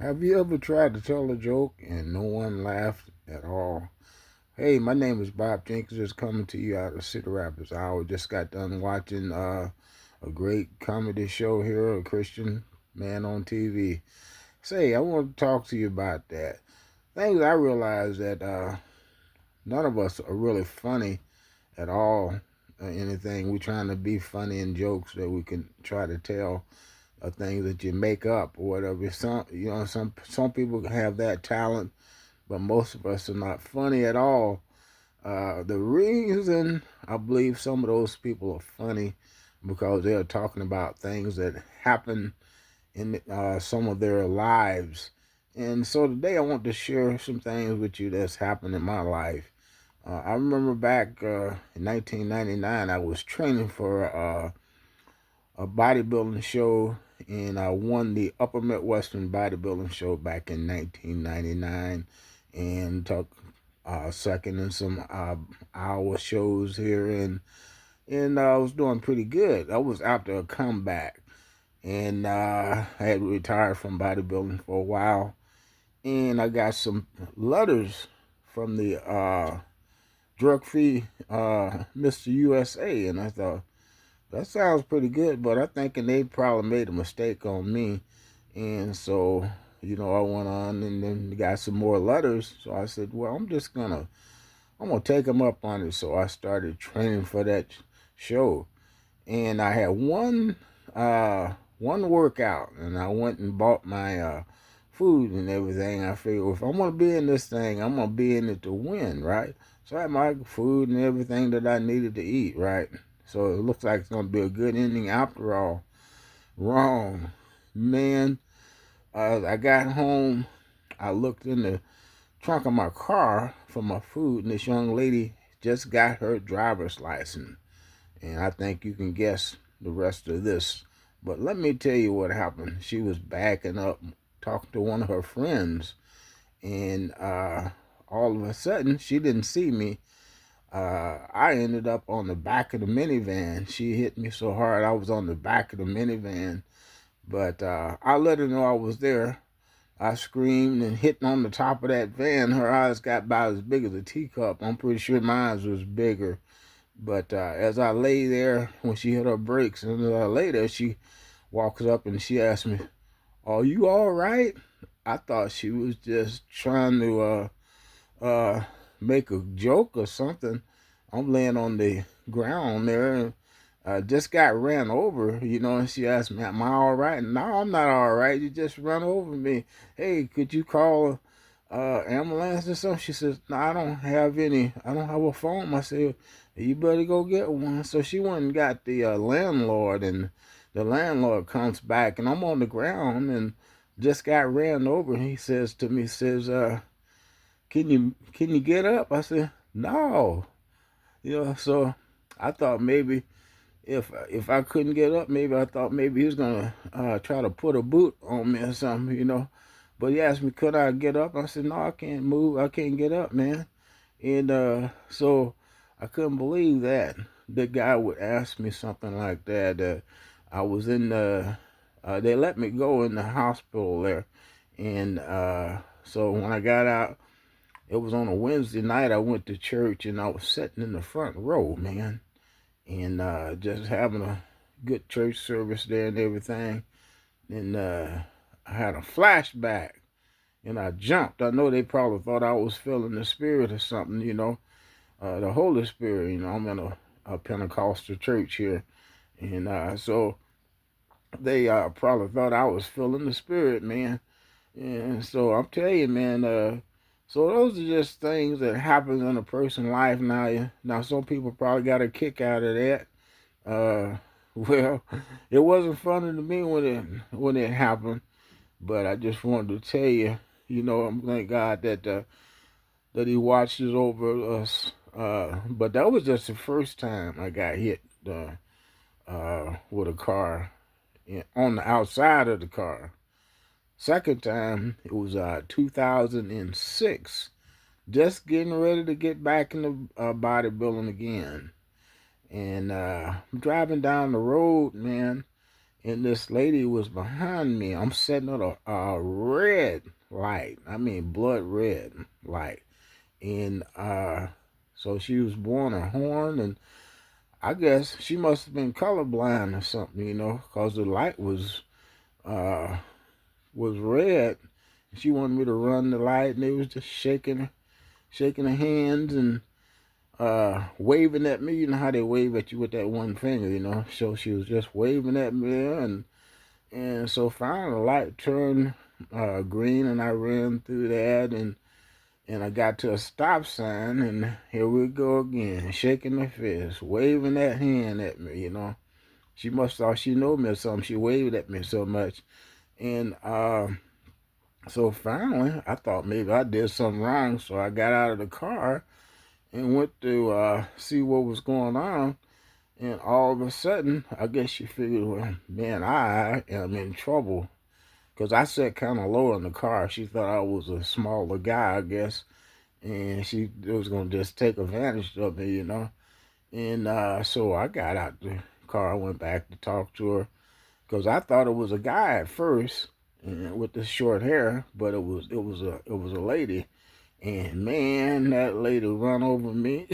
Have you ever tried to tell a joke and no one laughed at all? Hey, my name is Bob Jenkins, just coming to you out of Cedar Rapids. I just got done watching a great comedy show here, a Christian man on TV. Say, I want to talk to you about that. Things I realize that none of us are really funny at all. Anything we're trying to be funny in jokes that we can try to tell things that you make up or whatever. Some people have that talent, but most of us are not funny at all. The reason I believe some of those people are funny because they're talking about things that happen in some of their lives. And so today I want to share some things with you that's happened in my life. I remember back in 1999, I was training for a bodybuilding show, and I won the Upper Midwestern Bodybuilding Show back in 1999, and took second in some hour shows here, and I was doing pretty good. I was after a comeback, and I had retired from bodybuilding for a while, and I got some letters from the drug-free Mr. USA, and I thought, that sounds pretty good, but I'm thinking they probably made a mistake on me. And so, I went on and then got some more letters. So I said, well, I'm gonna take them up on it. So I started training for that show. And I had one workout, and I went and bought my food and everything. I figured if I'm gonna be in this thing, I'm gonna be in it to win, right? So I had my food and everything that I needed to eat, right? So it looks like it's gonna be a good ending after all. Wrong, man. I got home. I looked in the trunk of my car for my food, and this young lady just got her driver's license. And I think you can guess the rest of this. But let me tell you what happened. She was backing up, talking to one of her friends, and all of a sudden, she didn't see me. I ended up on the back of the minivan. She hit me so hard I was on the back of the minivan. But I let her know I was there. I screamed and hit on the top of that van. Her eyes got about as big as a teacup. I'm pretty sure mine was bigger. But as I lay there, when she hit her brakes, and as I lay there, she walks up and she asked me, "Are you all right?" I thought she was just trying to make a joke or something. I'm laying on the ground there, and just got ran over, and she asked me, "Am I all right?" No, I'm not all right. You just run over me. Hey, could you call ambulance or something? She says, "No, I don't have any. I don't have a phone." I said, "You better go get one." So she went and got the landlord, and the landlord comes back, and I'm on the ground and just got ran over. He says to me, "Can you get up?" I said, "No." So I thought maybe if I couldn't get up, maybe I thought maybe he was gonna try to put a boot on me or something. But he asked me, could I get up? I said, no, I can't move. I can't get up, man. And so I couldn't believe that the guy would ask me something like that. I was in the, they let me go in the hospital there. And so when I got out, it was on a Wednesday night. I went to church and I was sitting in the front row, man, and just having a good church service there and everything. And I had a flashback and I jumped. I know they probably thought I was feeling the spirit or something, the Holy Spirit. I'm in a Pentecostal church here. And so they probably thought I was feeling the spirit, man. And so I'm telling you, man, so those are just things that happen in a person's life. Now some people probably got a kick out of that. Uh, well, it wasn't funny to me when it happened, but I just wanted to tell you, I'm thank God that He watches over us. But that was just the first time I got hit with a car on the outside of the car. Second time it was 2006. Just getting ready to get back in the bodybuilding again. And I'm driving down the road, man, and this lady was behind me. I'm sitting at a red light. I mean, blood red light. And so she was blowing her horn, and I guess she must have been colorblind or something, because the light uh, was red. She wanted me to run the light, and they was just shaking her hands and waving at me. You know how they wave at you with that one finger. So she was just waving at me, and so finally the light turned green, and I ran through that, and I got to a stop sign, and here we go again, shaking the fist, waving that hand at me. She must thought she knew me or something. She waved at me so much, and so finally I thought maybe I did something wrong, so I got out of the car and went to see what was going on. And all of a sudden, I guess she figured, well, man, I am in trouble. Because I sat kind of low in the car. She thought I was a smaller guy, I guess. And she was going to just take advantage of me. And so I got out the car. I went back to talk to her. Because I thought it was a guy at first, and with the short hair. But it was a lady. And man, that lady run over me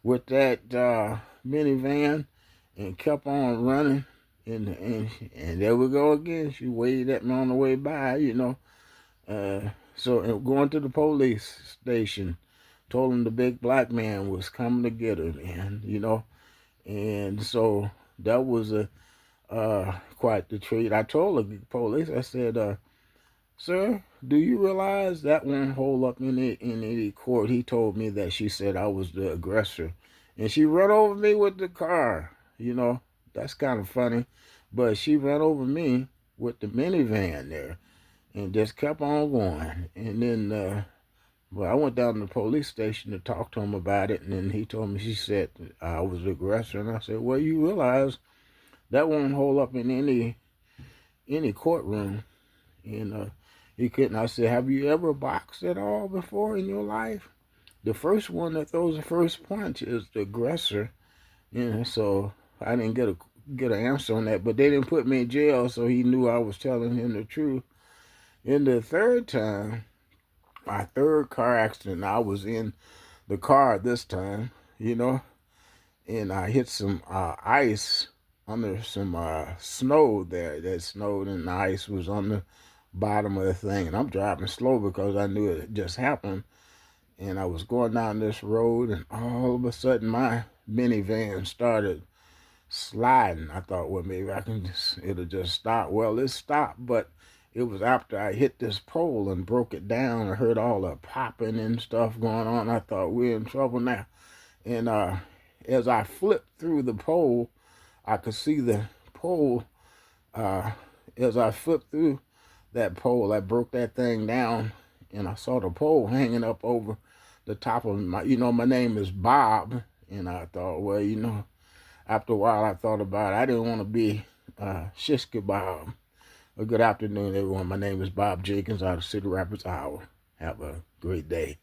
with that minivan and kept on running. And there we go again. She waved at me on the way by. So going to the police station, told him the big black man was coming to get her, man. And so that was quite the treat. I told the police, I said, sir, do you realize that won't hold up in any court? He told me that she said I was the aggressor. And she ran over me with the car. That's kind of funny. But she ran over me with the minivan there and just kept on going. And then, well, I went down to the police station to talk to him about it. And then he told me, she said I was the aggressor. And I said, well, you realize that won't hold up in any courtroom. And he couldn't. I said, have you ever boxed at all before in your life? The first one that throws the first punch is the aggressor. So I didn't get an answer on that. But they didn't put me in jail, so he knew I was telling him the truth. And the third time, my third car accident, I was in the car this time, and I hit some ice under some snow there that snowed, and the ice was on the bottom of the thing. And I'm driving slow because I knew it had just happened. And I was going down this road, and all of a sudden my minivan started sliding. I thought, well, maybe it'll just stop. Well, it stopped, but it was after I hit this pole and broke it down. I heard all the popping and stuff going on. I thought, we're in trouble now. And as I flipped through the pole, I could see the pole. As I flipped through that pole, I broke that thing down, and I saw the pole hanging up over the top of my name is Bob. And I thought, well, after a while I thought about it. I didn't want to be Shish Kebab. Well, good afternoon, everyone. My name is Bob Jenkins out of Cedar Rapids, Iowa. Have a great day.